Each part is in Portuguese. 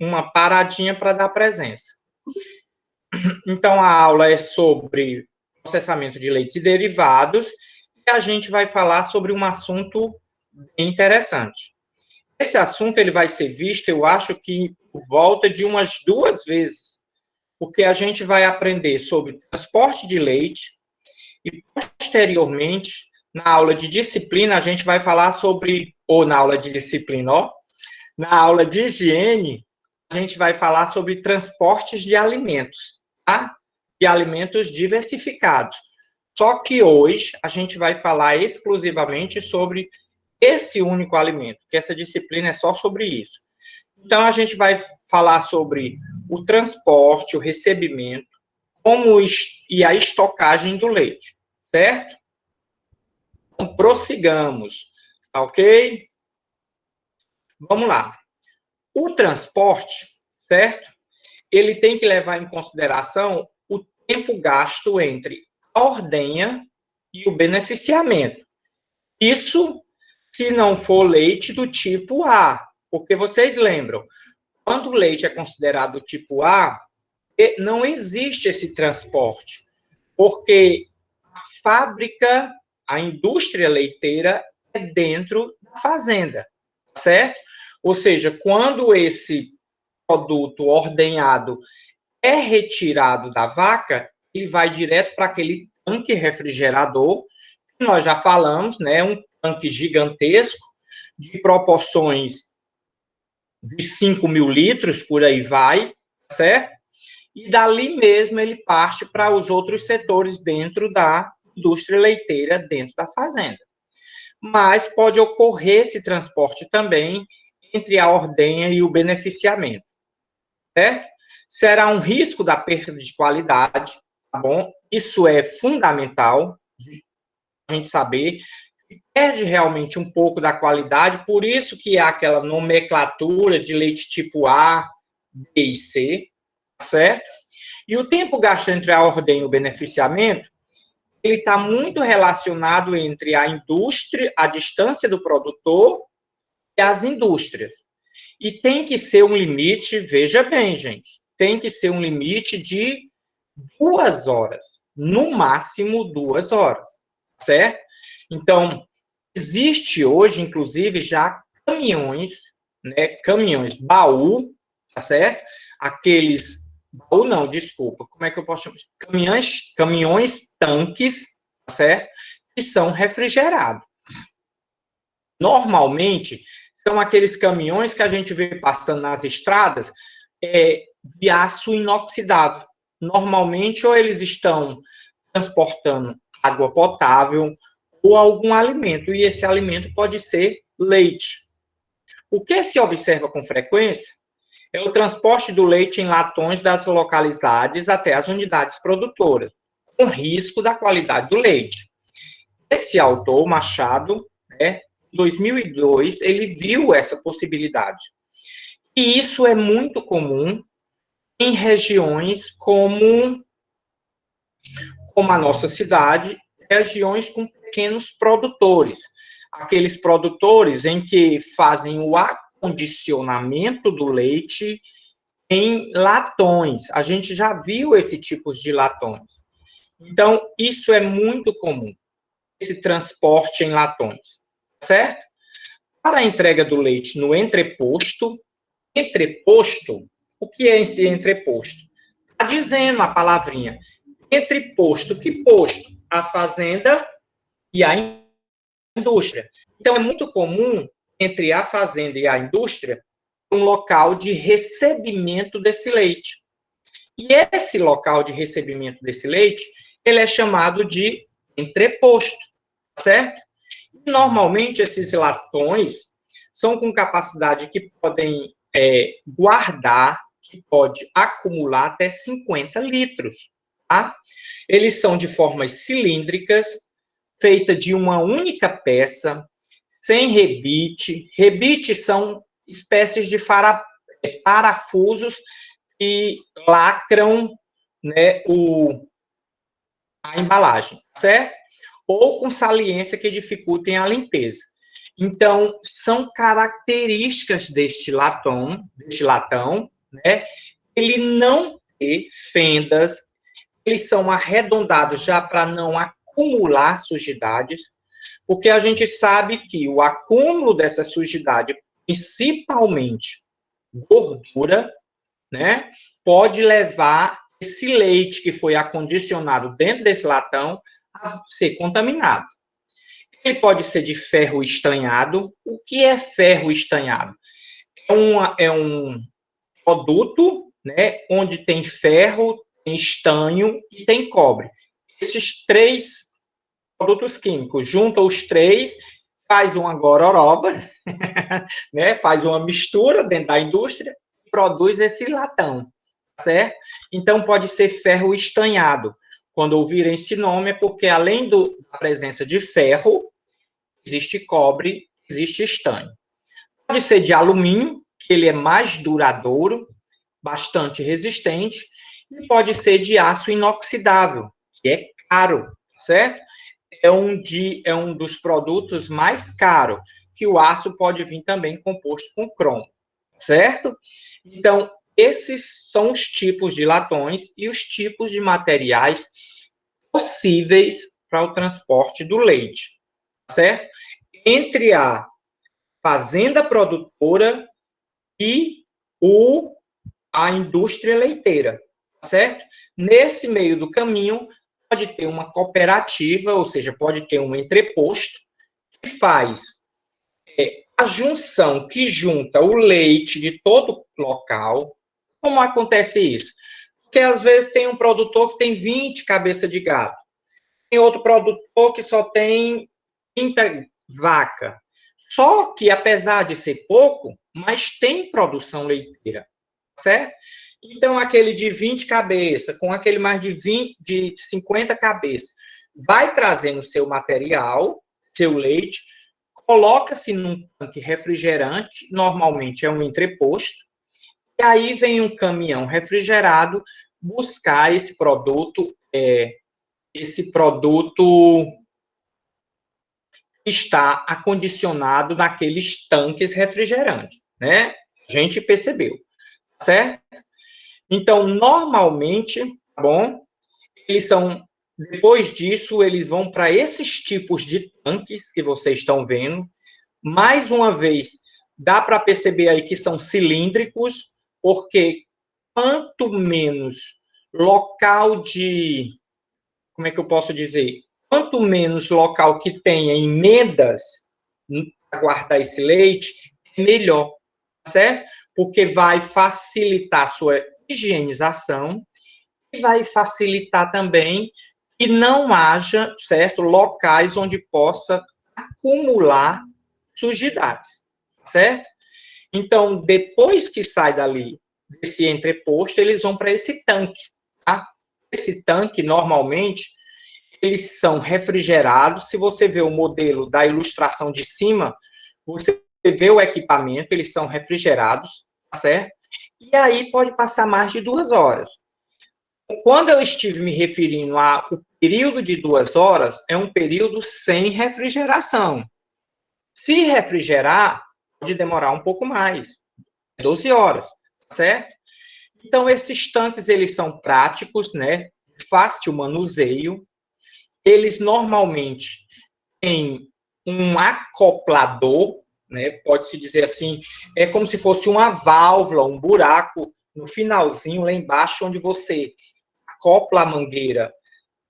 uma paradinha para dar presença. Então, a aula é sobre processamento de leites e derivados, e a gente vai falar sobre um assunto bem interessante. Esse assunto ele vai ser visto, eu acho que por volta de umas 2 vezes, porque a gente vai aprender sobre transporte de leite e, posteriormente, na aula de disciplina, a gente vai falar sobre, ou na aula de disciplina, ó, na aula de higiene, a gente vai falar sobre transportes de alimentos, tá? De alimentos diversificados. Só que hoje a gente vai falar exclusivamente sobre esse único alimento, que essa disciplina é só sobre isso. Então, a gente vai falar sobre o transporte, o recebimento, como e a estocagem do leite, certo? Então, prossigamos, ok? Vamos lá. O transporte, certo? Ele tem que levar em consideração o tempo gasto entre a ordenha e o beneficiamento. Isso se não for leite do tipo A, porque vocês lembram, quando o leite é considerado tipo A, não existe esse transporte, porque a fábrica, a indústria leiteira é dentro da fazenda, certo? Ou seja, quando esse produto ordenhado é retirado da vaca, ele vai direto para aquele tanque refrigerador, que nós já falamos, né? Um tanque gigantesco, de proporções de 5.000 litros, por aí vai, certo? E dali mesmo ele parte para os outros setores dentro da indústria leiteira, dentro da fazenda. Mas pode ocorrer esse transporte também entre a ordenha e o beneficiamento, certo? Será um risco da perda de qualidade, tá bom? Isso é fundamental a gente saber. Perde realmente um pouco da qualidade, por isso que há aquela nomenclatura de leite tipo A, B e C, certo? E o tempo gasto entre a ordem e o beneficiamento, ele está muito relacionado entre a indústria, a distância do produtor e as indústrias. E tem que ser um limite, veja bem, gente, tem que ser um limite de 2 horas, no máximo 2 horas, certo? Então, existe hoje, inclusive, já caminhões, né, caminhões baú, tá certo? Aqueles, baú não, desculpa, como é que eu posso chamar? Caminhões tanques, tá certo? Que são refrigerados. Normalmente, são aqueles caminhões que a gente vê passando nas estradas de aço inoxidável. Normalmente, ou eles estão transportando água potável ou algum alimento, e esse alimento pode ser leite. O que se observa com frequência é o transporte do leite em latões das localidades até as unidades produtoras, com risco da qualidade do leite. Esse autor, Machado, né, em 2002, ele viu essa possibilidade. E isso é muito comum em regiões como a nossa cidade, regiões com pequenos produtores. Aqueles produtores em que fazem o acondicionamento do leite em latões. A gente já viu esse tipo de latões. Então, isso é muito comum, esse transporte em latões, certo? Para a entrega do leite no entreposto, o que é esse entreposto? Está dizendo a palavrinha, entreposto, que posto? A fazenda e a indústria. Então, é muito comum, entre a fazenda e a indústria, um local de recebimento desse leite. E esse local de recebimento desse leite, ele é chamado de entreposto, certo? E, normalmente, esses latões são com capacidade que podem guardar, que pode acumular até 50 litros, tá? Eles são de formas cilíndricas, feita de uma única peça, sem rebite. Rebites são espécies de parafusos que lacram, né, a embalagem, certo? Ou com saliência que dificultem a limpeza. Então, são características deste latão, né? Ele não tem fendas, eles são arredondados já para não acumular sujidades, porque a gente sabe que o acúmulo dessa sujidade, principalmente gordura, né, pode levar esse leite que foi acondicionado dentro desse latão a ser contaminado. Ele pode ser de ferro estanhado. O que é ferro estanhado? É um produto, né, onde tem ferro, tem estanho e tem cobre. Esses três produtos químicos, junta os três, faz uma gororoba, né, faz uma mistura dentro da indústria e produz esse latão, certo? Então, pode ser ferro estanhado. Quando ouvirem esse nome, é porque, além da presença de ferro, existe cobre, existe estanho. Pode ser de alumínio, que ele é mais duradouro, bastante resistente, e pode ser de aço inoxidável, que é caro, certo? É um dos produtos mais caros, que o aço pode vir também composto com cromo, certo? Então, esses são os tipos de latões e os tipos de materiais possíveis para o transporte do leite, certo? Entre a fazenda produtora e a indústria leiteira, certo? Nesse meio do caminho, pode ter uma cooperativa, ou seja, pode ter um entreposto, que faz a junção, que junta o leite de todo local. Como acontece isso? Porque às vezes tem um produtor que tem 20 cabeças de gado, tem outro produtor que só tem 30 vaca. Só que, apesar de ser pouco, mas tem produção leiteira, certo? Então, aquele de 20 cabeças, com aquele mais de 20, de 50 cabeças, vai trazendo seu material, seu leite, coloca-se num tanque refrigerante, normalmente é um entreposto, e aí vem um caminhão refrigerado buscar esse produto está acondicionado naqueles tanques refrigerantes, né? A gente percebeu, certo? Então, normalmente, tá bom? Eles são, depois disso, eles vão para esses tipos de tanques que vocês estão vendo. Mais uma vez, dá para perceber aí que são cilíndricos, porque quanto menos local de, como é que eu posso dizer? Quanto menos local que tenha emendas para guardar esse leite, melhor, certo? Porque vai facilitar a sua higienização e vai facilitar também que não haja, certo, locais onde possa acumular sujidades, certo? Então, depois que sai dali, desse entreposto, eles vão para esse tanque, tá? Esse tanque, normalmente, eles são refrigerados. Se você vê o modelo da ilustração de cima, você vê o equipamento, eles são refrigerados, tá certo? E aí pode passar mais de 2 horas. Quando eu estive me referindo ao período de 2 horas, é um período sem refrigeração. Se refrigerar, pode demorar um pouco mais, 12 horas, certo? Então, esses tanques, eles são práticos, né? Fácil manuseio. Eles normalmente têm um acoplador, né? Pode-se dizer assim, é como se fosse uma válvula, um buraco no finalzinho, lá embaixo, onde você acopla a mangueira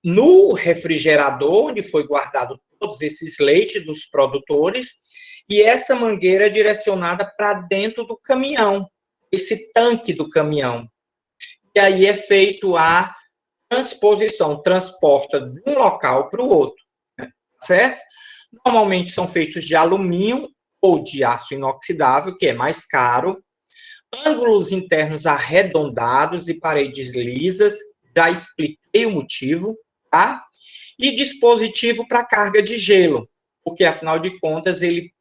no refrigerador, onde foi guardado todos esses leites dos produtores, e essa mangueira é direcionada para dentro do caminhão, esse tanque do caminhão. E aí é feito a transposição, transporta de um local para o outro, certo? Normalmente são feitos de alumínio ou de aço inoxidável, que é mais caro, ângulos internos arredondados e paredes lisas, já expliquei o motivo, tá? E dispositivo para carga de gelo, porque afinal de contas ele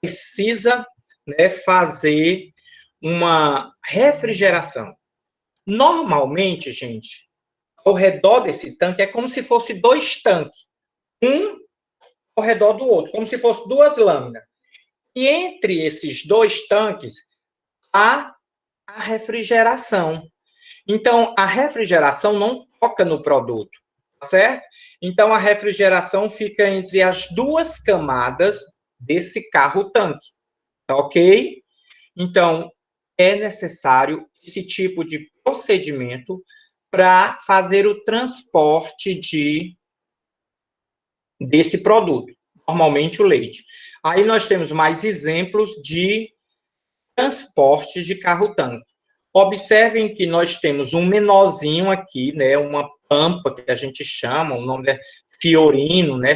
precisa, né, fazer uma refrigeração. Normalmente, gente, ao redor desse tanque é como se fosse dois tanques, um ao redor do outro, como se fosse duas lâminas. E entre esses dois tanques, há a refrigeração. Então, a refrigeração não toca no produto, certo? Então, a refrigeração fica entre as duas camadas desse carro-tanque, tá ok? Então, é necessário esse tipo de procedimento para fazer o transporte desse produto, normalmente o leite. Aí nós temos mais exemplos de transporte de carro-tanque. Observem que nós temos um menorzinho aqui, né, uma pampa que a gente chama, o nome é Fiorino, né,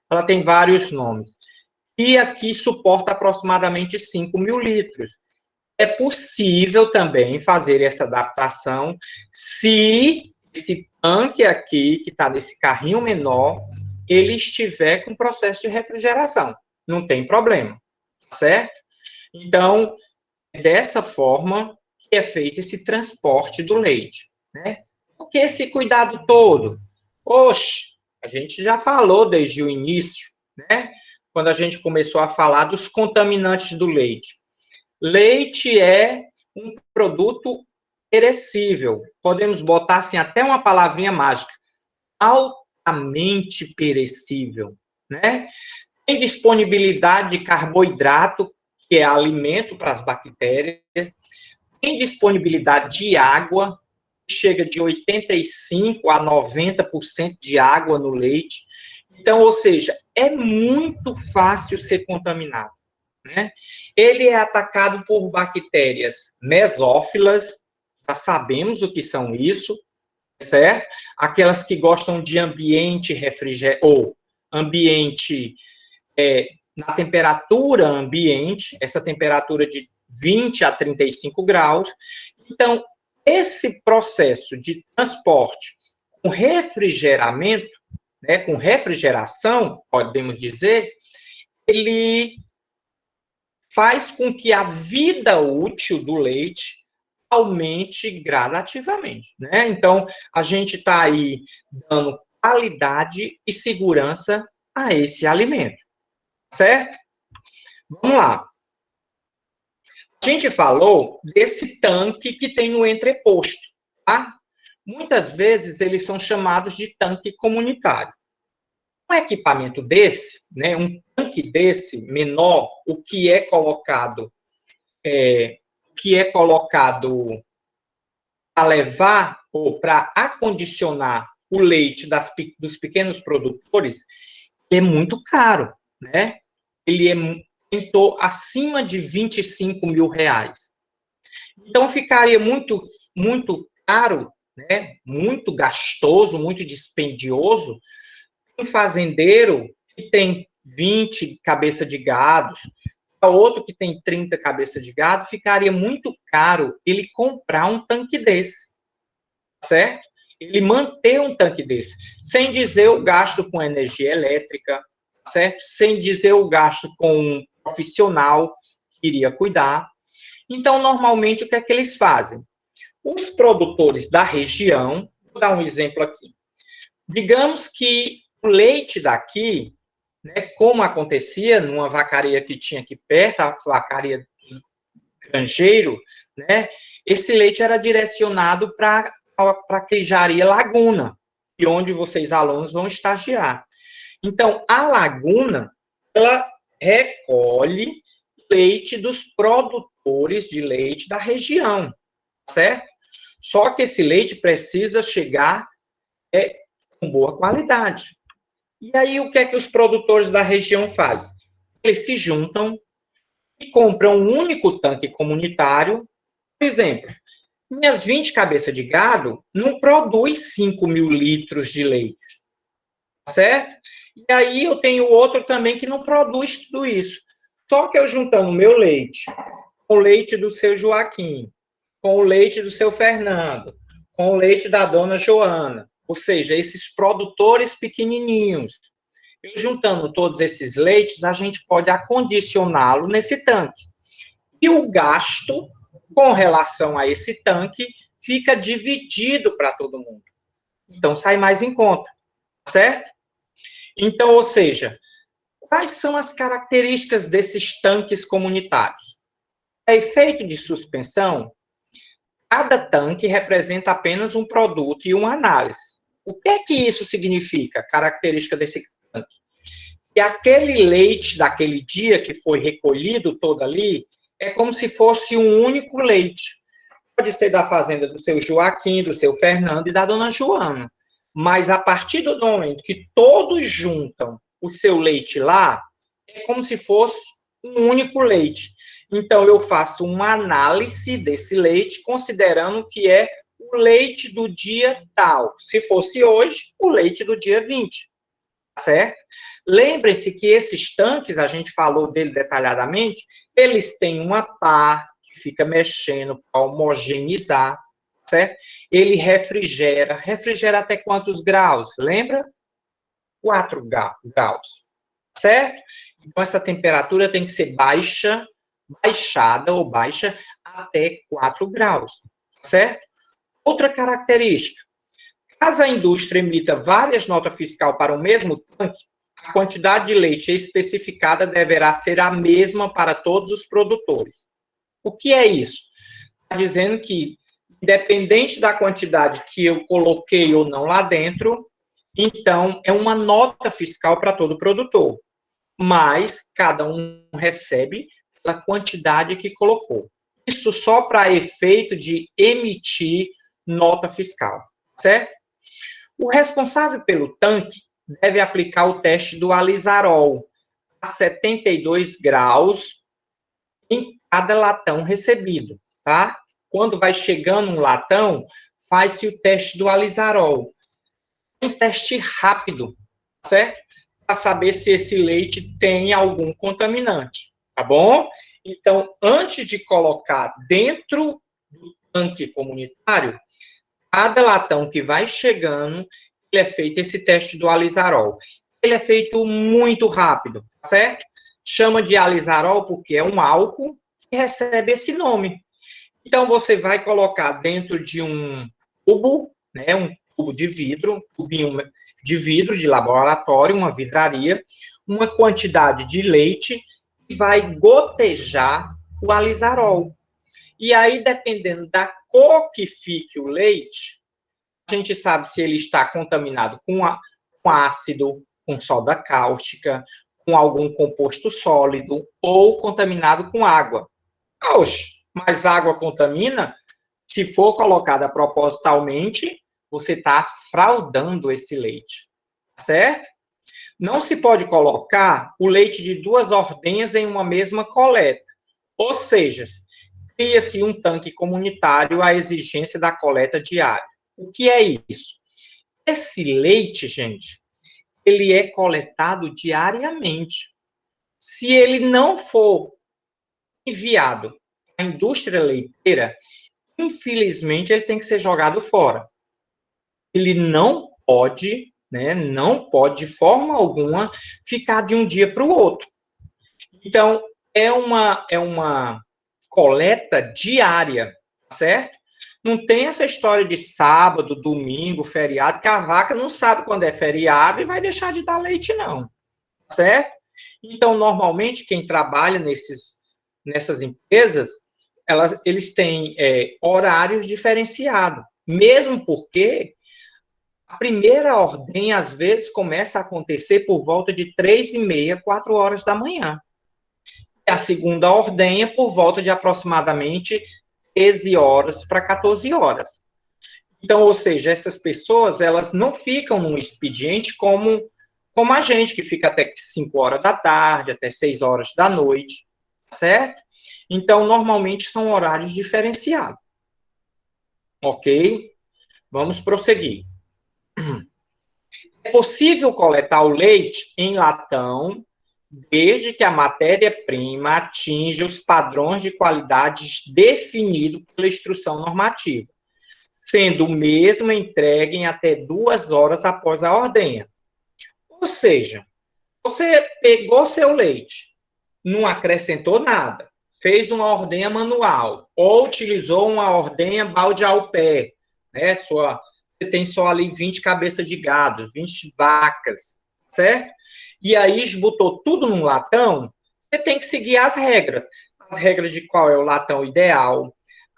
ela tem vários nomes. E aqui suporta aproximadamente 5.000 litros. É possível também fazer essa adaptação se esse tanque aqui, que está nesse carrinho menor, ele estiver com processo de refrigeração. Não tem problema, certo? Então, é dessa forma que é feito esse transporte do leite, né? Por que esse cuidado todo? Oxe, a gente já falou desde o início, né? Quando a gente começou a falar dos contaminantes do leite. Leite é um produto perecível. Podemos botar assim até uma palavrinha mágica, altamente perecível, né? Tem disponibilidade de carboidrato, que é alimento para as bactérias, tem disponibilidade de água, chega de 85% a 90% de água no leite. Então, ou seja, é muito fácil ser contaminado, né? Ele é atacado por bactérias mesófilas, já sabemos o que são isso, certo? Aquelas que gostam de ambiente refrigerado, ou ambiente na temperatura ambiente, essa temperatura de 20 a 35 graus. Então, esse processo de transporte com refrigeramento, né, com refrigeração, podemos dizer, ele faz com que a vida útil do leite aumente gradativamente, né? Então, a gente está aí dando qualidade e segurança a esse alimento, certo? Vamos lá. A gente falou desse tanque que tem no entreposto, tá? Muitas vezes eles são chamados de tanque comunitário. Um equipamento desse, né, um tanque desse menor, o que é colocado para levar ou para acondicionar o leite dos pequenos produtores, é muito caro, né? Ele é acima de 25 mil reais. Então, ficaria muito caro, né? Muito gastoso, muito dispendioso, um fazendeiro que tem 20 cabeças de gado, outro que tem 30 cabeças de gado, ficaria muito caro ele comprar um tanque desse, certo? Ele manter um tanque desse, sem dizer o gasto com energia elétrica, certo? Sem dizer o gasto com um profissional que iria cuidar. Então, normalmente, o que é que eles fazem? Os produtores da região, vou dar um exemplo aqui. Digamos que o leite daqui, né, como acontecia numa vacaria que tinha aqui perto, a vacaria do granjeiro, né, esse leite era direcionado para a queijaria Laguna, e onde vocês, alunos, vão estagiar. Então, a Laguna, ela recolhe leite dos produtores de leite da região, certo? Só que esse leite precisa chegar com boa qualidade. E aí, o que é que os produtores da região fazem? Eles se juntam e compram um único tanque comunitário. Por exemplo, minhas 20 cabeças de gado não produz 5.000 litros de leite, certo? E aí eu tenho outro também que não produz tudo isso. Só que eu juntando o meu leite com o leite do seu Joaquim, com o leite do seu Fernando, com o leite da dona Joana, ou seja, esses produtores pequenininhos, e juntando todos esses leites, a gente pode acondicioná-lo nesse tanque. E o gasto com relação a esse tanque fica dividido para todo mundo. Então, sai mais em conta, certo? Então, ou seja, Quais são as características desses tanques comunitários? A efeito de suspensão, cada tanque representa apenas um produto e uma análise. O que é que isso significa, característica desse tanque? Que aquele leite daquele dia que foi recolhido todo ali, é como se fosse um único leite. Pode ser da fazenda do seu Joaquim, do seu Fernando e da dona Joana. Mas a partir do momento que todos juntam o seu leite lá, é como se fosse um único leite. Então, eu faço uma análise desse leite, considerando que é o leite do dia tal. Se fosse hoje, o leite do dia 20, certo? Lembre-se que esses tanques, a gente falou dele detalhadamente, eles têm uma pá que fica mexendo para homogeneizar, certo? Ele refrigera até quantos graus? Lembra? 4 graus, certo? Então, essa temperatura tem que ser baixada ou baixa até 4 graus, certo? Outra característica, caso a indústria emita várias notas fiscais para o mesmo tanque, a quantidade de leite especificada deverá ser a mesma para todos os produtores. O que é isso? Está dizendo que, independente da quantidade que eu coloquei ou não lá dentro, então é uma nota fiscal para todo produtor, mas cada um recebe a quantidade que colocou. Isso só para efeito de emitir nota fiscal, certo? O responsável pelo tanque deve aplicar o teste do alizarol a 72 graus em cada latão recebido, tá? Quando vai chegando um latão, faz-se o teste do alizarol. É um teste rápido, certo? Para saber se esse leite tem algum contaminante, tá bom? Então, antes de colocar dentro do tanque comunitário, cada latão que vai chegando, ele é feito esse teste do alizarol. Ele é feito muito rápido, certo? Chama de alizarol porque é um álcool que recebe esse nome. Então, você vai colocar dentro de um tubo, né, um tubo de vidro, um tubinho de vidro de laboratório, uma vidraria, uma quantidade de leite e vai gotejar o alizarol. E aí, dependendo da cor que fique o leite, a gente sabe se ele está contaminado com ácido, com soda cáustica, com algum composto sólido ou contaminado com água. Oxe, mas água contamina? Se for colocada propositalmente, você está fraudando esse leite, certo? Não se pode colocar o leite de 2 ordenhas em uma mesma coleta. Ou seja, cria-se um tanque comunitário à exigência da coleta diária. O que é isso? Esse leite, gente, ele é coletado diariamente. Se ele não for enviado à indústria leiteira, infelizmente ele tem que ser jogado fora. Ele não pode, né, não pode de forma alguma ficar de um dia para o outro. Então, é uma coleta diária, certo? Não tem essa história de sábado, domingo, feriado, que a vaca não sabe quando é feriado e vai deixar de dar leite, não, certo? Então, normalmente, quem trabalha nessas empresas, eles têm horários diferenciados, mesmo porque a primeira ordem, às vezes, começa a acontecer por volta de 3h30, 4 horas da manhã. E a segunda ordem é por volta de aproximadamente 13 horas para 14 horas. Então, ou seja, essas pessoas, elas não ficam num expediente como a gente, que fica até 5 horas da tarde, até 6 horas da noite, certo? Então, normalmente são horários diferenciados. Ok? Vamos prosseguir. É possível coletar o leite em latão, desde que a matéria-prima atinja os padrões de qualidade definidos pela instrução normativa, sendo o mesmo entregue em até 2 horas após a ordenha. Ou seja, você pegou seu leite, não acrescentou nada, fez uma ordenha manual, ou utilizou uma ordenha balde ao pé, né? Você tem só ali 20 cabeças de gado, 20 vacas, certo? E aí botou tudo num latão, você tem que seguir as regras. As regras de qual é o latão ideal,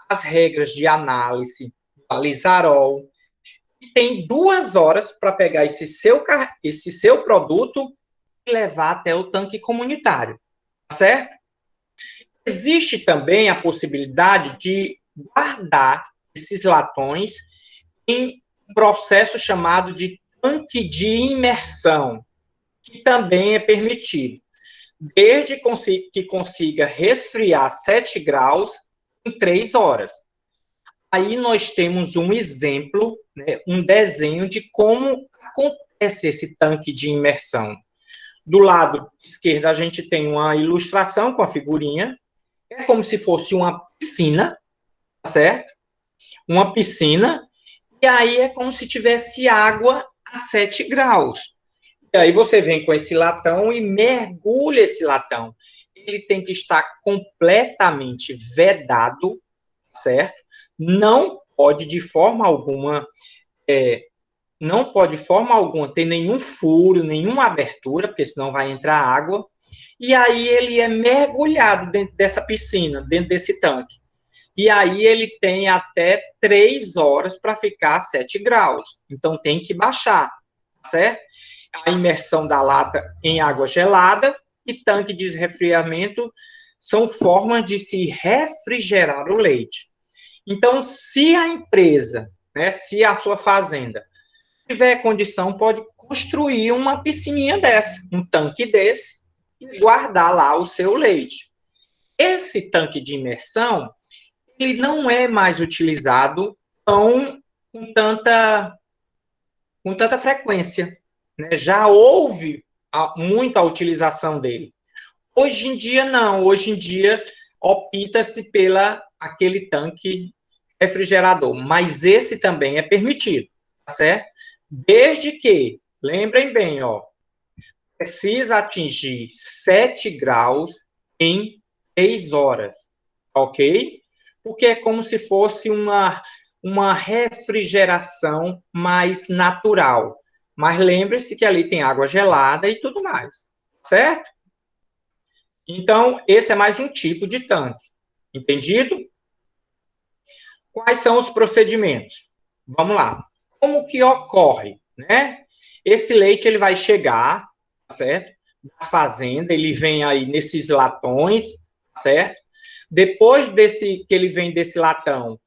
as regras de análise, a Lisarol. E tem 2 horas para pegar esse seu produto e levar até o tanque comunitário, certo? Existe também a possibilidade de guardar esses latões em um processo chamado de tanque de imersão, que também é permitido, desde que consiga resfriar 7 graus em 3 horas. Aí nós temos um exemplo, né, um desenho de como acontece esse tanque de imersão. Do lado esquerdo, a gente tem uma ilustração com a figurinha, é como se fosse uma piscina, certo? Uma piscina, e aí é como se tivesse água a 7 graus. E aí você vem com esse latão e mergulha esse latão. Ele tem que estar completamente vedado, certo? Não pode de forma alguma, não pode de forma alguma ter nenhum furo, nenhuma abertura, porque senão vai entrar água. E aí ele é mergulhado dentro dessa piscina, dentro desse tanque. E aí ele tem até 3 horas para ficar a 7 graus. Então tem que baixar, certo? A imersão da lata em água gelada e tanque de resfriamento são formas de se refrigerar o leite. Então, se a empresa, né, se a sua fazenda tiver condição, pode construir uma piscininha dessa, um tanque desse, e guardar lá o seu leite. Esse tanque de imersão, ele não é mais utilizado tão, com, tanta, com tanta frequência. Né? Já houve muito a utilização dele. Hoje em dia, não. Hoje em dia, opta-se pela aquele tanque refrigerador. Mas esse também é permitido, tá certo? Desde que, lembrem bem, ó, precisa atingir 7 graus em 3 horas, ok? Porque é como se fosse uma refrigeração mais natural. Mas lembre-se que ali tem água gelada e tudo mais, certo? Então, esse é mais um tipo de tanque. Entendido? Quais são os procedimentos? Vamos lá. Como que ocorre, né? Esse leite ele vai chegar, certo? Da fazenda, ele vem aí nesses latões, certo? Depois desse que ele vem desse latão,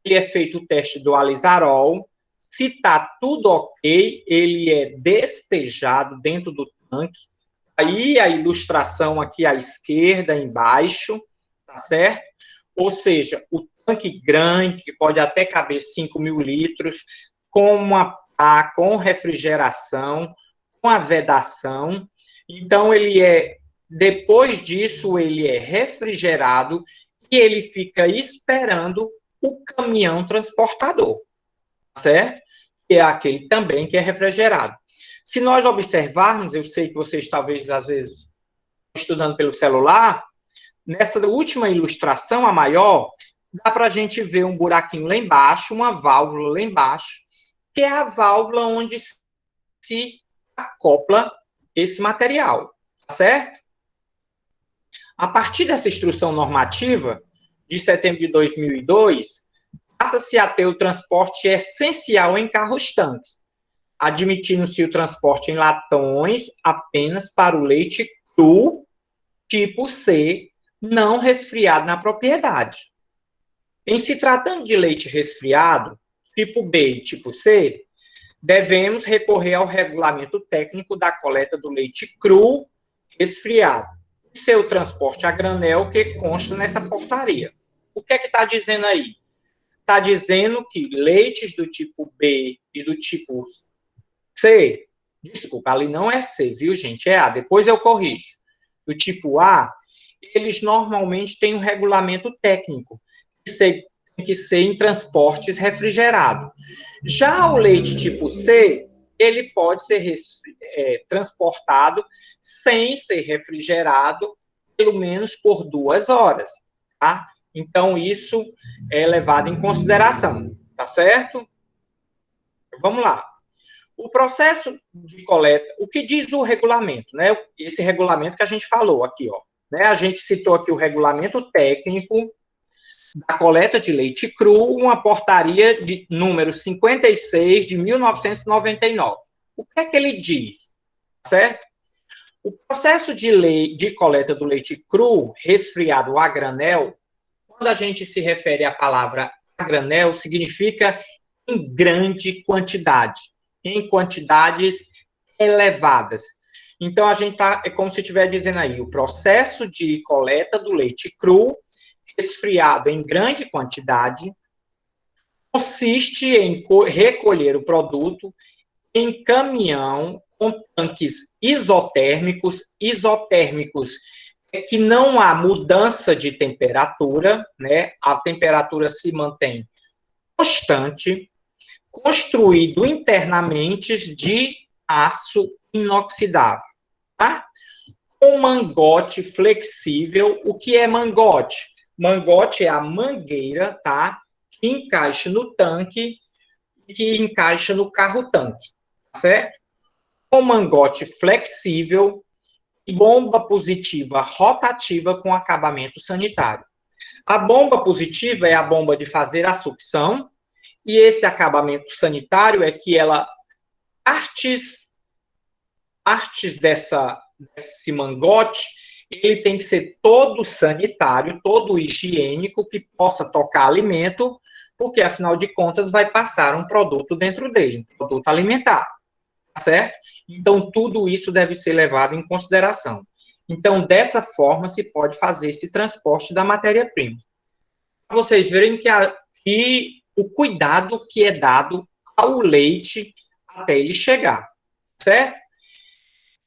ele é feito o teste do alizarol. Se está tudo ok, ele é despejado dentro do tanque. Aí a ilustração aqui à esquerda, embaixo, tá certo? Ou seja, o tanque grande, que pode até caber 5.000 litros, com uma pá, com refrigeração, com a vedação. Então, depois disso, ele é refrigerado e ele fica esperando o caminhão transportador, certo? Que é aquele também que é refrigerado. Se nós observarmos, eu sei que vocês talvez, às vezes, estudando pelo celular, nessa última ilustração, a maior, dá para a gente ver um buraquinho lá embaixo, uma válvula lá embaixo, que é a válvula onde se acopla esse material, certo? A partir dessa instrução normativa, de setembro de 2002, passa-se a ter o transporte essencial em carros-tanques, admitindo-se o transporte em latões apenas para o leite cru, tipo C, não resfriado na propriedade. Em se tratando de leite resfriado, tipo B e tipo C, devemos recorrer ao regulamento técnico da coleta do leite cru resfriado e seu transporte a granel que consta nessa portaria. O que é que está dizendo aí? Está dizendo que leites do tipo B e do tipo C, desculpa, ali não é C, viu, gente? É A, depois eu corrijo. Do tipo A, eles normalmente têm um regulamento técnico, que ser em transportes refrigerados. Já o leite tipo C, ele pode ser transportado sem ser refrigerado, pelo menos por 2 horas, tá? Então, isso é levado em consideração, tá certo? Vamos lá. O processo de coleta, o que diz o regulamento, né? Esse regulamento que a gente falou aqui, ó. Né? A gente citou aqui o regulamento técnico da coleta de leite cru, uma portaria de número 56 de 1999. O que é que ele diz? Certo? O processo de coleta do leite cru, resfriado a granel, quando a gente se refere à palavra a granel, significa em grande quantidade, em quantidades elevadas. Então, a gente é como se estiver dizendo aí, o processo de coleta do leite cru, resfriado em grande quantidade, consiste em recolher o produto em caminhão com tanques isotérmicos. Isotérmicos é que não há mudança de temperatura, né? A temperatura se mantém constante, construído internamente de aço inoxidável, tá? Com mangote flexível. O que é mangote? Mangote é a mangueira, tá? Que encaixa no tanque e que encaixa no carro-tanque, certo? Com mangote flexível e bomba positiva rotativa com acabamento sanitário. A bomba positiva é a bomba de fazer a sucção, e esse acabamento sanitário é que ela, partes desse mangote, ele tem que ser todo sanitário, todo higiênico, que possa tocar alimento, porque, afinal de contas, vai passar um produto dentro dele, um produto alimentar, certo? Então, tudo isso deve ser levado em consideração. Então, dessa forma, se pode fazer esse transporte da matéria-prima. Para vocês verem que o cuidado que é dado ao leite até ele chegar, certo?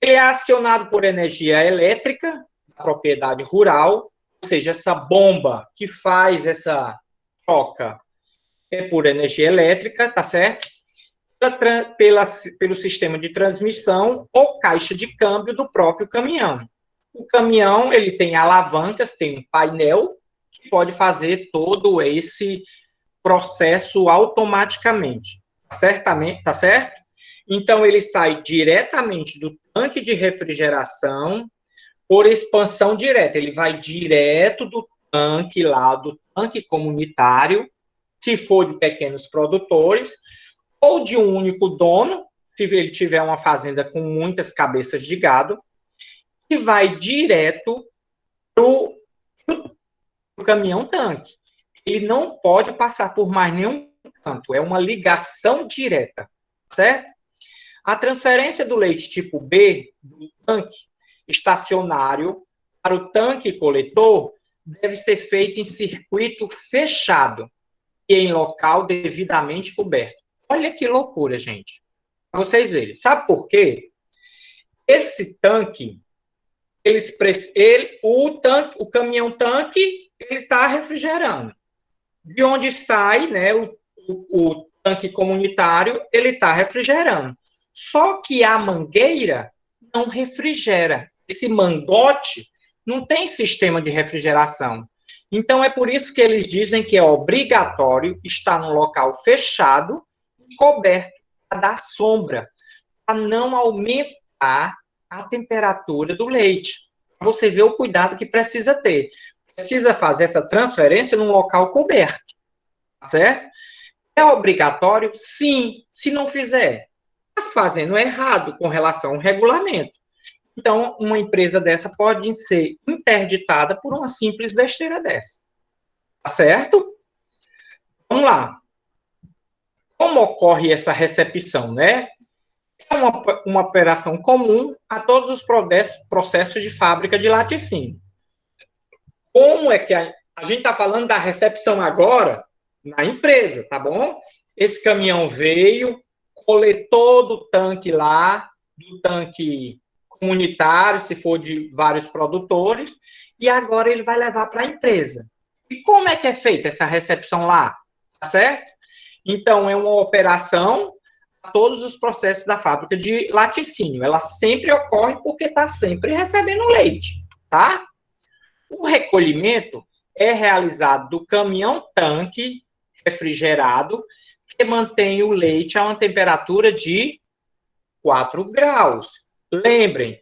Ele é acionado por energia elétrica da propriedade rural, ou seja, essa bomba que faz essa troca é por energia elétrica, tá certo? Pelo sistema de transmissão ou caixa de câmbio do próprio caminhão. O caminhão, ele tem alavancas, tem um painel que pode fazer todo esse processo automaticamente, certamente, tá certo? Então, ele sai diretamente do tanque de refrigeração por expansão direta. Ele vai direto do tanque lá, do tanque comunitário, se for de pequenos produtores, ou de um único dono, se ele tiver uma fazenda com muitas cabeças de gado, e vai direto para o caminhão-tanque. Ele não pode passar por mais nenhum canto, é uma ligação direta, certo? A transferência do leite tipo B, do tanque estacionário para o tanque coletor, deve ser feita em circuito fechado e em local devidamente coberto. Olha que loucura, gente. Para vocês verem. Sabe por quê? Esse tanque, o caminhão-tanque, ele está refrigerando. De onde sai, né, o tanque comunitário, ele está refrigerando. Só que a mangueira não refrigera. Esse mangote não tem sistema de refrigeração. Então, é por isso que eles dizem que é obrigatório estar num local fechado e coberto, para dar sombra, para não aumentar a temperatura do leite. Você vê o cuidado que precisa ter. Precisa fazer essa transferência num local coberto, certo? É obrigatório? Sim. Se não fizer, está fazendo errado com relação ao regulamento. Então, uma empresa dessa pode ser interditada por uma simples besteira dessa. Tá certo? Vamos lá. Como ocorre essa recepção, né? É uma operação comum a todos os processos de fábrica de laticínio. Como é que a gente está falando da recepção agora na empresa, tá bom? Esse caminhão veio, coletou do tanque lá, do tanque comunitário, se for de vários produtores, e agora ele vai levar para a empresa. E como é que é feita essa recepção lá? Tá certo? Então, é uma operação a todos os processos da fábrica de laticínio. Ela sempre ocorre porque está sempre recebendo leite, tá? O recolhimento é realizado do caminhão-tanque refrigerado, que mantém o leite a uma temperatura de 4 graus. Lembrem,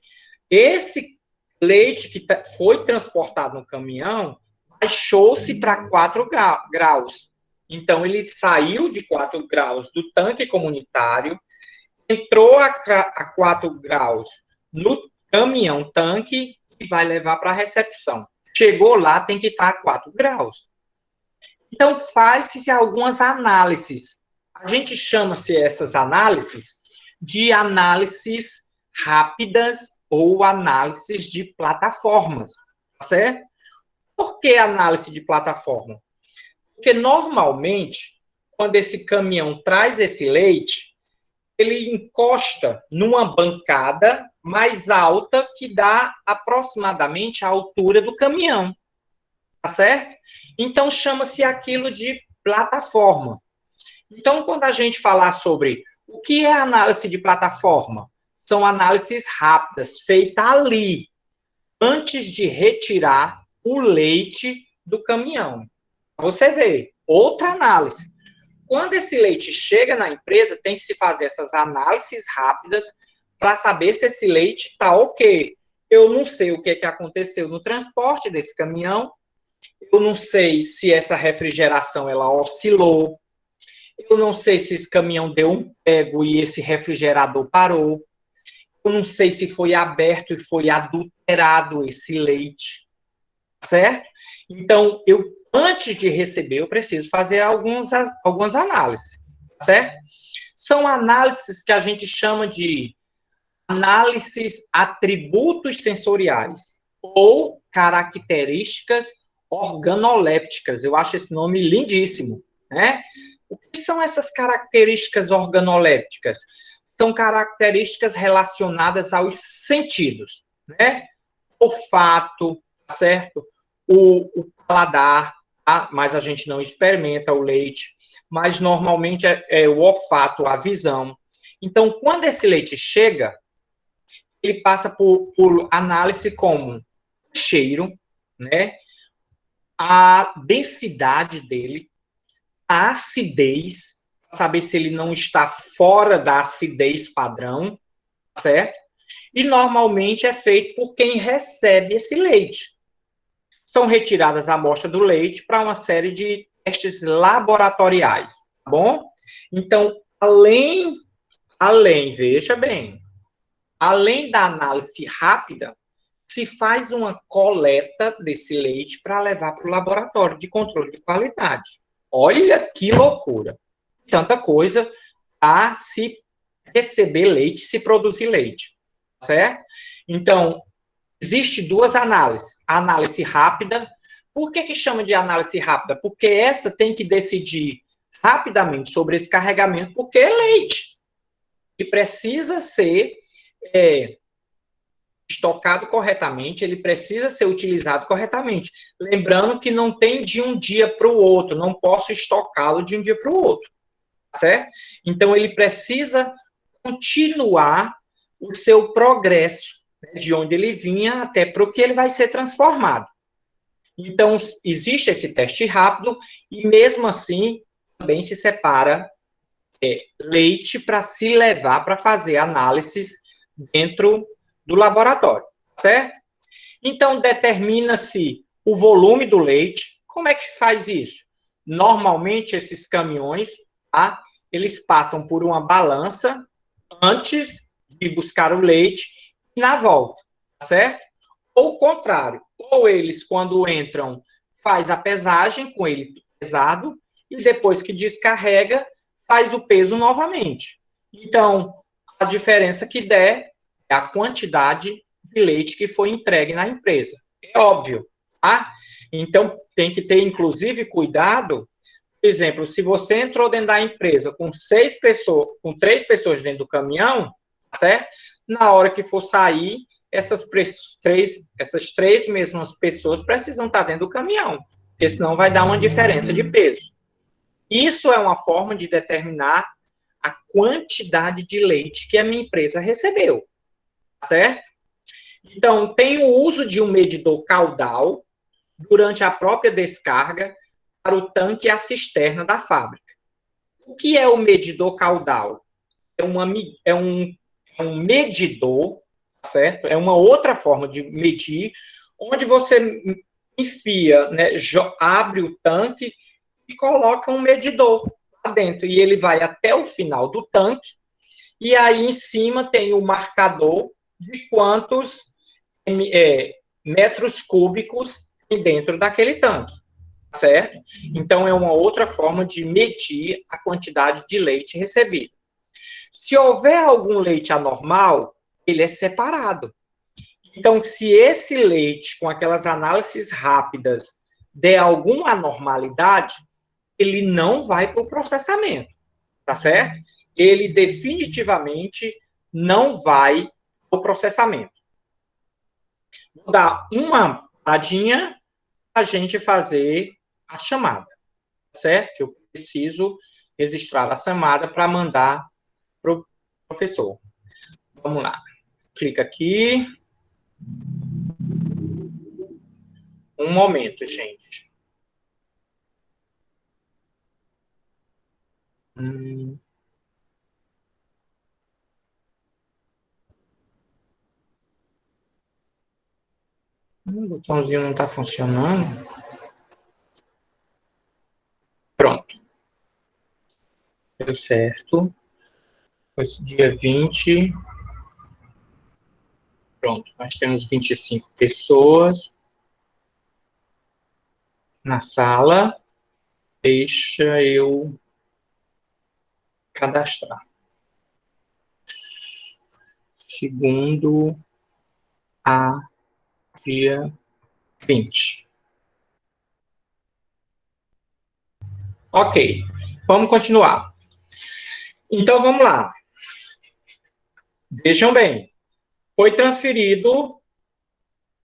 esse leite que foi transportado no caminhão baixou-se para 4 graus. Então, ele saiu de 4 graus do tanque comunitário, entrou a 4 graus no caminhão-tanque e vai levar para a recepção. Chegou lá, tem que estar a 4 graus. Então, faz-se algumas análises. A gente chama-se essas análises de análises rápidas ou análises de plataformas, certo? Por que análise de plataforma? Porque, normalmente, quando esse caminhão traz esse leite, ele encosta numa bancada mais alta que dá aproximadamente a altura do caminhão, tá certo? Então, chama-se aquilo de plataforma. Então, quando a gente falar sobre o que é análise de plataforma, são análises rápidas, feitas ali, antes de retirar o leite do caminhão. Você vê, outra análise. Quando esse leite chega na empresa, tem que se fazer essas análises rápidas para saber se esse leite está ok. Eu não sei o que aconteceu no transporte desse caminhão, eu não sei se essa refrigeração ela oscilou, eu não sei se esse caminhão deu um pego e esse refrigerador parou, eu não sei se foi aberto e foi adulterado esse leite, certo? Então, antes de receber, eu preciso fazer algumas análises, certo? São análises que a gente chama de análises atributos sensoriais ou características organolépticas. Eu acho esse nome lindíssimo, né? O que são essas características organolépticas? São características relacionadas aos sentidos, né? Olfato, certo? O paladar, tá? Mas a gente não experimenta o leite, mas normalmente é o olfato, a visão. Então, quando esse leite chega, ele passa por análise como cheiro, né? A densidade dele, a acidez, saber se ele não está fora da acidez padrão, certo? E normalmente é feito por quem recebe esse leite. São retiradas amostras do leite para uma série de testes laboratoriais, tá bom? Então, veja bem, além da análise rápida, se faz uma coleta desse leite para levar para o laboratório de controle de qualidade. Olha que loucura! Tanta coisa a se receber leite, se produzir leite, certo? Então, existe duas análises. A análise rápida. Por que chama de análise rápida? Porque essa tem que decidir rapidamente sobre esse carregamento, porque é leite. E precisa ser estocado corretamente, ele precisa ser utilizado corretamente. Lembrando que não tem de um dia para o outro, não posso estocá-lo de um dia para o outro, certo? Então, ele precisa continuar o seu progresso, né, de onde ele vinha até para o que ele vai ser transformado. Então, existe esse teste rápido e, mesmo assim, também se separa leite para se levar para fazer análises dentro do laboratório, certo? Então, determina-se o volume do leite. Como é que faz isso? Normalmente, esses caminhões, tá, eles passam por uma balança antes de buscar o leite e na volta, certo? Ou o contrário, ou eles, quando entram, faz a pesagem com ele pesado e depois que descarrega, faz o peso novamente. Então, a diferença que der é a quantidade de leite que foi entregue na empresa. É óbvio, tá? Então, tem que ter, inclusive, cuidado. Por exemplo, se você entrou dentro da empresa com 6 pessoas, com 3 pessoas dentro do caminhão, certo? Na hora que for sair, essas três mesmas pessoas precisam estar dentro do caminhão, porque senão vai dar uma diferença de peso. Isso é uma forma de determinar a quantidade de leite que a minha empresa recebeu, certo? Então, tem o uso de um medidor caudal durante a própria descarga para o tanque e a cisterna da fábrica. O que é o medidor caudal? É é um medidor, certo? É uma outra forma de medir, onde você enfia, né, abre o tanque e coloca um medidor lá dentro, e ele vai até o final do tanque, e aí em cima tem o marcador de quantos metros cúbicos tem dentro daquele tanque, certo? Então, é uma outra forma de medir a quantidade de leite recebido. Se houver algum leite anormal, ele é separado. Então, se esse leite, com aquelas análises rápidas, der alguma anormalidade, ele não vai para o processamento, tá certo? Ele definitivamente não vai para o processamento. Vou dar uma paradinha para a gente fazer a chamada, certo? Que eu preciso registrar a chamada para mandar para o professor. Vamos lá. Clica aqui. Um momento, gente. O botãozinho não está funcionando. Pronto. Deu certo. Foi dia 20. Pronto. Nós temos 25 pessoas na sala. Deixa eu cadastrar. Segundo a dia 20. Ok. Vamos continuar. Então, vamos lá. Vejam bem. Foi transferido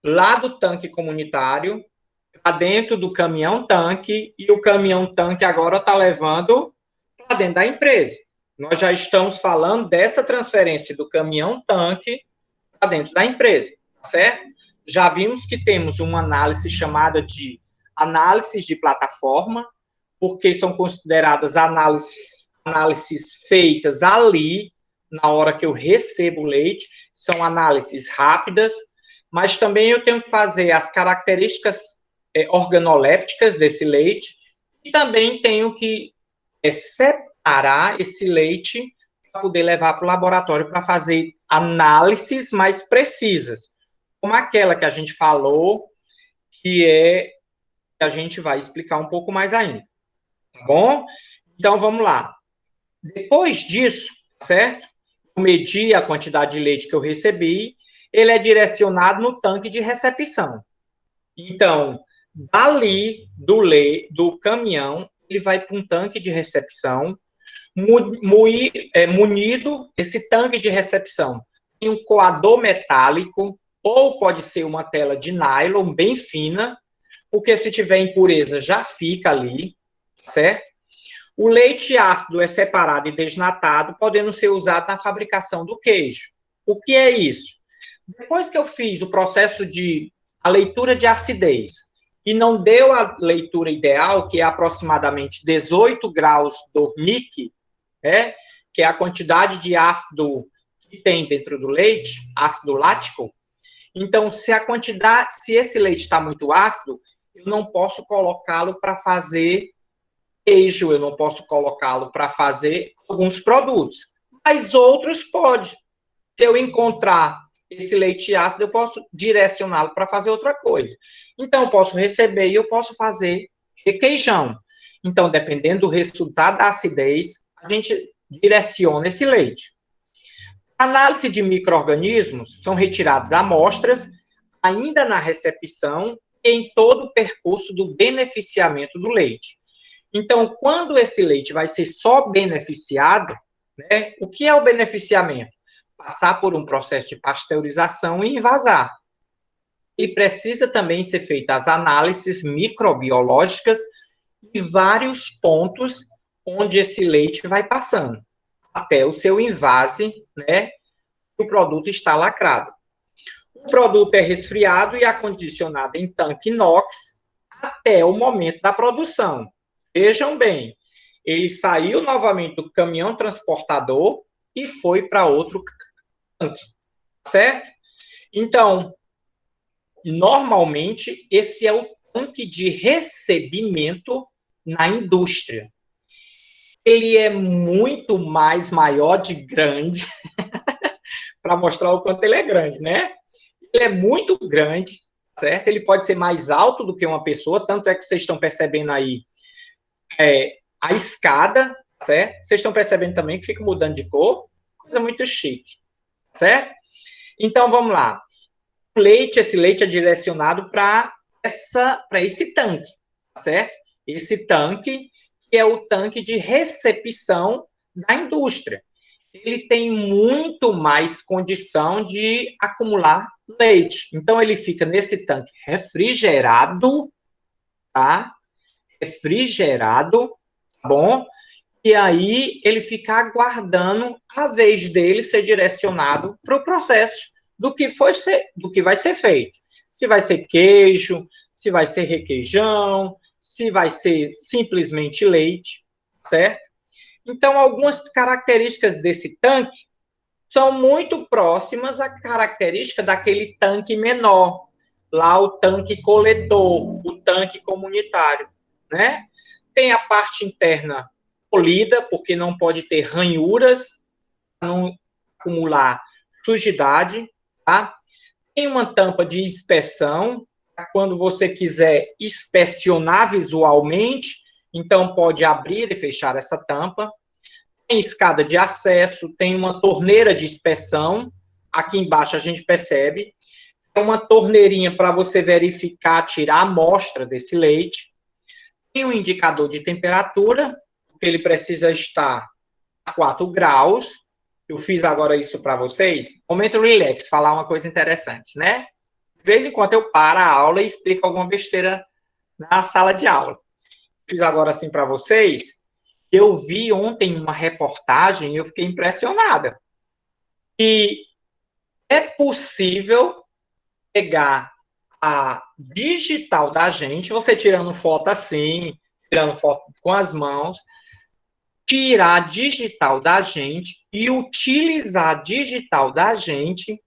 lá do tanque comunitário para dentro do caminhão-tanque, e o caminhão-tanque agora está levando para dentro da empresa. Nós já estamos falando dessa transferência do caminhão-tanque para dentro da empresa, certo? Já vimos que temos uma análise chamada de análise de plataforma, porque são consideradas análises feitas ali, na hora que eu recebo o leite, são análises rápidas, mas também eu tenho que fazer as características organolépticas desse leite, e também tenho que separar esse leite para poder levar para o laboratório para fazer análises mais precisas, como aquela que a gente falou, que a gente vai explicar um pouco mais ainda. Tá bom? Então, vamos lá. Depois disso, certo? Eu medi a quantidade de leite que eu recebi, ele é direcionado no tanque de recepção. Então, dali do caminhão, ele vai para um tanque de recepção, munido, esse tanque de recepção tem um coador metálico, ou pode ser uma tela de nylon bem fina, porque se tiver impureza já fica ali, certo? O leite ácido é separado e desnatado, podendo ser usado na fabricação do queijo. O que é isso? Depois que eu fiz o processo de a leitura de acidez e não deu a leitura ideal, que é aproximadamente 18 graus Dornick, que é a quantidade de ácido que tem dentro do leite, ácido lático. Então, se esse leite está muito ácido, eu não posso colocá-lo para fazer queijo, eu não posso colocá-lo para fazer alguns produtos, mas outros pode. Se eu encontrar esse leite ácido, eu posso direcioná-lo para fazer outra coisa. Então, eu posso receber e eu posso fazer requeijão. Então, dependendo do resultado da acidez, a gente direciona esse leite. A análise de micro-organismos são retiradas amostras ainda na recepção e em todo o percurso do beneficiamento do leite. Então, quando esse leite vai ser só beneficiado, né, o que é o beneficiamento? Passar por um processo de pasteurização e envasar. E precisa também ser feitas as análises microbiológicas e vários pontos onde esse leite vai passando, até o seu envase, né, o produto está lacrado. O produto é resfriado e acondicionado em tanque inox até o momento da produção. Vejam bem, ele saiu novamente do caminhão transportador e foi para outro tanque, certo? Então, normalmente, esse é o tanque de recebimento na indústria. Ele é muito mais maior de grande, para mostrar o quanto ele é grande, né? Ele é muito grande, certo? Ele pode ser mais alto do que uma pessoa, tanto é que vocês estão percebendo aí a escada, certo? Vocês estão percebendo também que fica mudando de cor, coisa muito chique, certo? Então, vamos lá. Esse leite é direcionado para esse tanque, certo? Esse tanque, que é o tanque de recepção da indústria. Ele tem muito mais condição de acumular leite. Então, ele fica nesse tanque refrigerado, tá? Refrigerado, tá bom? E aí, ele fica aguardando a vez dele ser direcionado para o processo do que vai ser feito. Se vai ser queijo, se vai ser requeijão, se vai ser simplesmente leite, certo? Então, algumas características desse tanque são muito próximas à característica daquele tanque menor, lá o tanque coletor, o tanque comunitário, né? Tem a parte interna polida, porque não pode ter ranhuras, não acumular sujidade, tá? Tem uma tampa de inspeção, quando você quiser inspecionar visualmente, então pode abrir e fechar essa tampa. Tem escada de acesso, tem uma torneira de inspeção, aqui embaixo a gente percebe, é uma torneirinha para você verificar, tirar a amostra desse leite. Tem um indicador de temperatura, porque ele precisa estar a 4 graus. Eu fiz agora isso para vocês. Momento relax, falar uma coisa interessante, né? De vez em quando eu paro a aula e explico alguma besteira na sala de aula. Fiz agora assim para vocês. Eu vi ontem uma reportagem e eu fiquei impressionada. E é possível pegar a digital da gente, você tirando foto assim, tirando foto com as mãos, tirar a digital da gente e utilizar a digital da gente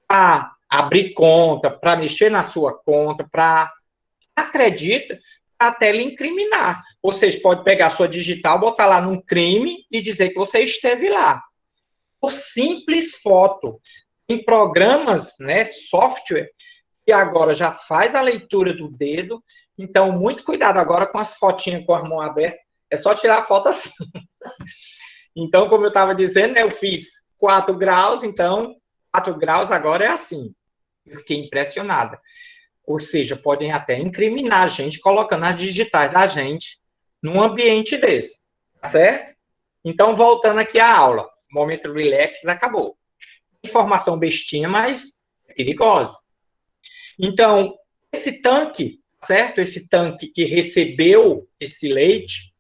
para abrir conta, para mexer na sua conta, para, acredita, até lhe incriminar. Vocês podem pegar a sua digital, botar lá num crime e dizer que você esteve lá. Por simples foto. Em programas, né, software, que agora já faz a leitura do dedo. Então, muito cuidado agora com as fotinhas com a mão aberta. É só tirar a foto assim. Então, como eu estava dizendo, né, eu fiz 4 graus, então 4 graus agora é assim. Eu fiquei impressionada. Ou seja, podem até incriminar a gente colocando as digitais da gente num ambiente desse, certo? Então, voltando aqui à aula. Momento relax, acabou. Informação bestinha, mas perigosa. Então, esse tanque, certo? Esse tanque que recebeu esse leite,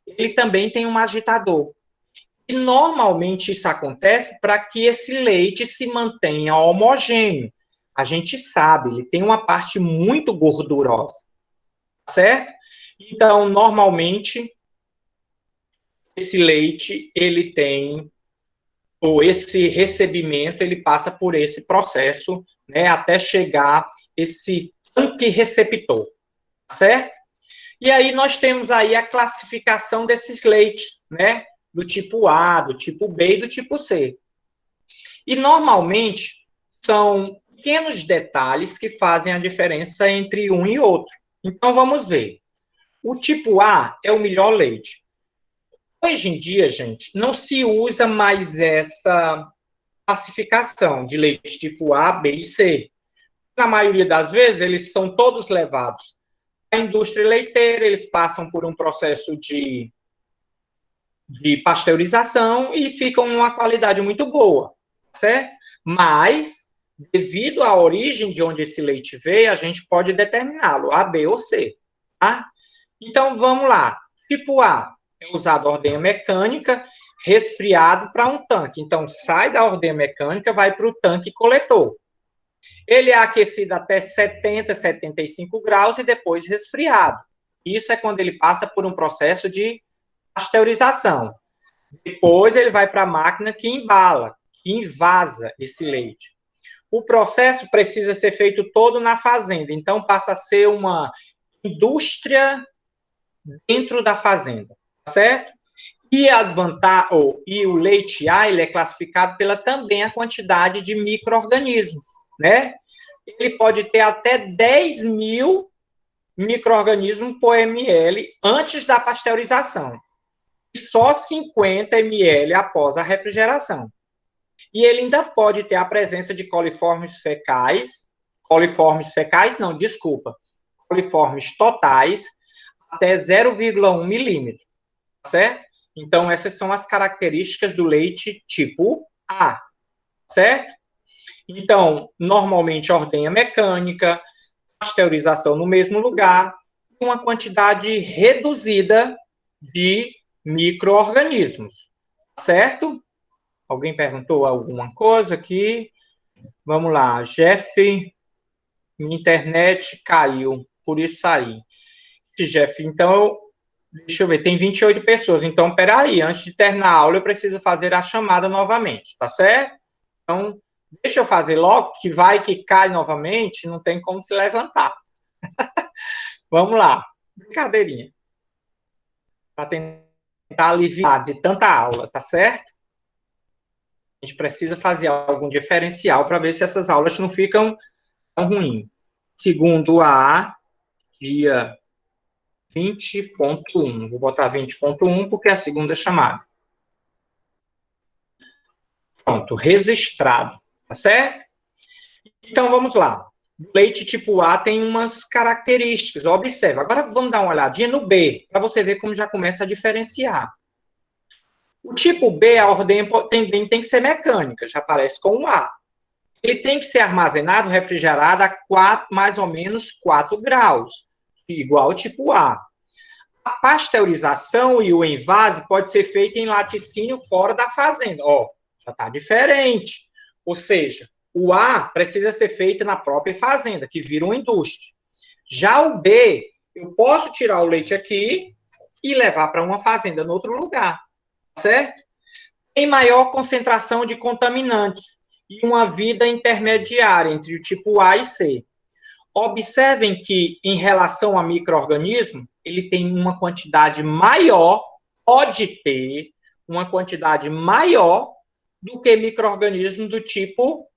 ele também tem um agitador. E normalmente isso acontece para que esse leite se mantenha homogêneo. A gente sabe, ele tem uma parte muito gordurosa, certo? Então, normalmente, esse leite, ele tem, ou esse recebimento, ele passa por esse processo, né, até chegar esse tanque receptor, certo? E aí nós temos aí a classificação desses leites, né, do tipo A, do tipo B e do tipo C. E normalmente são pequenos detalhes que fazem a diferença entre um e outro. Então vamos ver. O tipo A é o melhor leite. Hoje em dia, gente, não se usa mais essa classificação de leite tipo A, B e C. Na maioria das vezes, eles são todos levados à indústria leiteira, eles passam por um processo de pasteurização e ficam uma qualidade muito boa, certo? Mas, devido à origem de onde esse leite veio, a gente pode determiná-lo, A, B ou C, tá? Então, vamos lá. Tipo A, é usado ordenha mecânica, resfriado para um tanque. Então, sai da ordenha mecânica, vai para o tanque coletor. Ele é aquecido até 70, 75 graus e depois resfriado. Isso é quando ele passa por um processo de pasteurização. Depois ele vai para a máquina que embala, que invasa esse leite. O processo precisa ser feito todo na fazenda, então passa a ser uma indústria dentro da fazenda, certo? E e o leite A, ele é classificado pela também a quantidade de micro-organismos, né? Ele pode ter até 10 mil micro-organismos por ml antes da pasteurização. E só 50 ml após a refrigeração. E ele ainda pode ter a presença de coliformes coliformes totais, até 0,1 milímetro, certo? Então, essas são as características do leite tipo A, certo? Então, normalmente, ordenha mecânica, pasteurização no mesmo lugar, uma quantidade reduzida de micro-organismos, certo? Alguém perguntou alguma coisa aqui? Vamos lá, Jeff, minha internet caiu, por isso saí. Jeff, então, deixa eu ver, tem 28 pessoas, então, peraí, antes de terminar a aula, eu preciso fazer a chamada novamente, tá certo? Então, deixa eu fazer logo, que vai que cai novamente, não tem como se levantar. Vamos lá, brincadeirinha. Para tentar aliviar de tanta aula, tá certo? A gente precisa fazer algum diferencial para ver se essas aulas não ficam tão ruins. Segundo a dia 20.1. Vou botar 20.1 porque é a segunda chamada. Pronto, registrado, tá certo? Então, vamos lá. O leite tipo A tem umas características, observa. Agora, vamos dar uma olhadinha no B, para você ver como já começa a diferenciar. O tipo B, a ordem também tem que ser mecânica, já aparece com um A. Ele tem que ser armazenado, refrigerado a mais ou menos 4 graus, igual ao tipo A. A pasteurização e o envase pode ser feito em laticínio fora da fazenda. Ó, já está diferente. Ou seja, o A precisa ser feito na própria fazenda, que vira uma indústria. Já o B, eu posso tirar o leite aqui e levar para uma fazenda em outro lugar, certo? Tem maior concentração de contaminantes e uma vida intermediária entre o tipo A e C. Observem que, em relação a micro-organismo, ele tem uma quantidade maior, pode ter uma quantidade maior do que micro-organismo do tipo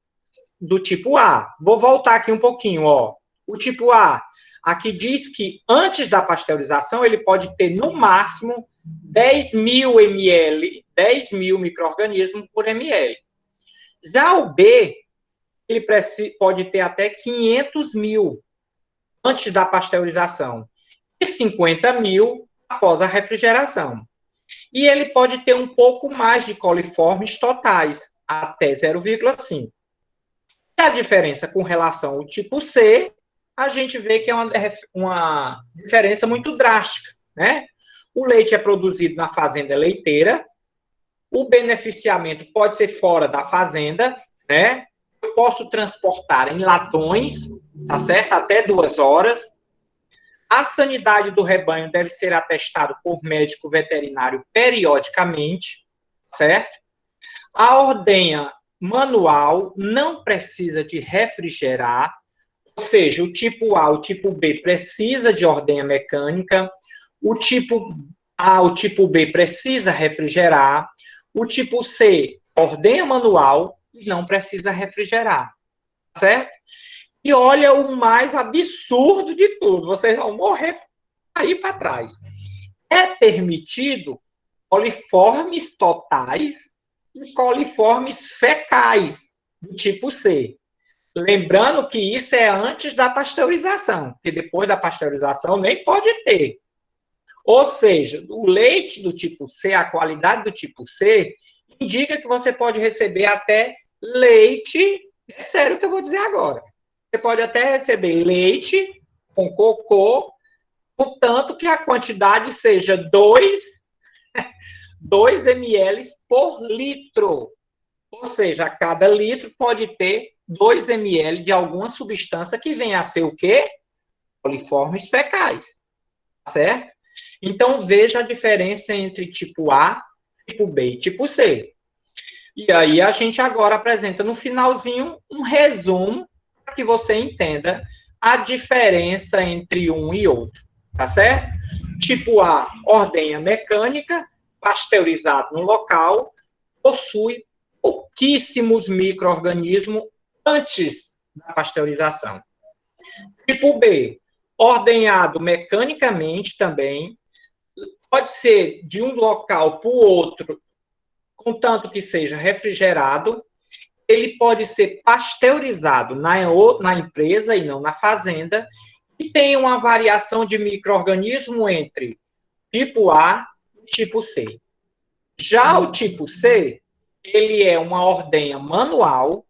A. Vou voltar aqui um pouquinho, ó. O tipo A, aqui diz que antes da pasteurização ele pode ter no máximo 10 mil ml, 10 mil micro-organismos por ml. Já o B, ele pode ter até 500 mil antes da pasteurização e 50 mil após a refrigeração. E ele pode ter um pouco mais de coliformes totais, até 0,5. E a diferença com relação ao tipo C, a gente vê que é uma diferença muito drástica, né? O leite é produzido na fazenda leiteira, o beneficiamento pode ser fora da fazenda, né? Eu posso transportar em latões, tá certo? Até 2 horas. A sanidade do rebanho deve ser atestada por médico veterinário periodicamente, certo? A ordenha manual não precisa de refrigerar, ou seja, o tipo A, o tipo B precisa de ordenha mecânica, o tipo A, o tipo B precisa refrigerar, o tipo C, ordenha manual e não precisa refrigerar, certo? E olha o mais absurdo de tudo, vocês vão morrer aí para trás. É permitido coliformes totais e coliformes fecais, do tipo C. Lembrando que isso é antes da pasteurização, porque depois da pasteurização nem pode ter. Ou seja, o leite do tipo C, a qualidade do tipo C, indica que você pode receber até leite, é sério o que eu vou dizer agora. Você pode até receber leite com cocô, contanto que a quantidade seja 2 ml por litro. Ou seja, a cada litro pode ter 2 ml de alguma substância que venha a ser o quê? Coliformes fecais. Certo? Então, veja a diferença entre tipo A, tipo B e tipo C. E aí a gente agora apresenta no finalzinho um resumo para que você entenda a diferença entre um e outro, tá certo? Tipo A, ordenha mecânica, pasteurizado no local, possui pouquíssimos micro-organismos antes da pasteurização. Tipo B, ordenhado mecanicamente também, pode ser de um local para o outro, contanto que seja refrigerado. Ele pode ser pasteurizado na empresa e não na fazenda, e tem uma variação de micro-organismo entre tipo A e tipo C. Já o tipo C, ele é uma ordenha manual,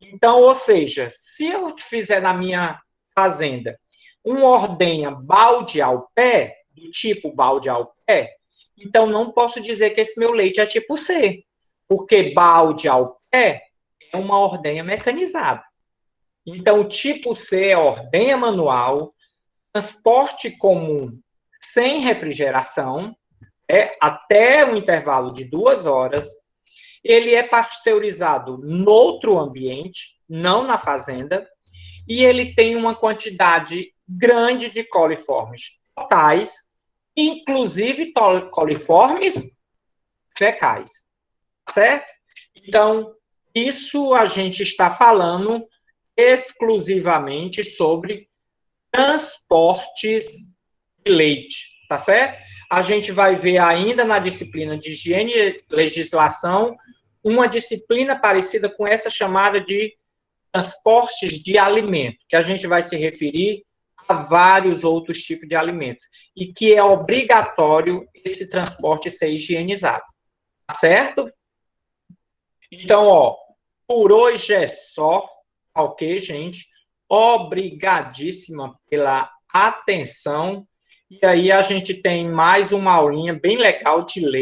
então, ou seja, se eu fizer na minha fazenda uma ordenha balde ao pé, do tipo balde ao pé, então não posso dizer que esse meu leite é tipo C, porque balde ao pé é uma ordenha mecanizada. Então, o tipo C é ordenha manual, transporte comum sem refrigeração, até um intervalo de 2 horas. Ele é pasteurizado noutro ambiente, não na fazenda, e ele tem uma quantidade grande de coliformes totais, inclusive coliformes fecais, certo? Então, isso a gente está falando exclusivamente sobre transportes de leite, tá certo? A gente vai ver ainda na disciplina de higiene e legislação uma disciplina parecida com essa chamada de transportes de alimento, que a gente vai se referir a vários outros tipos de alimentos, e que é obrigatório esse transporte ser higienizado, tá certo? Então, ó, por hoje é só, ok, gente? Obrigadíssima pela atenção. E aí a gente tem mais uma aulinha bem legal de ler.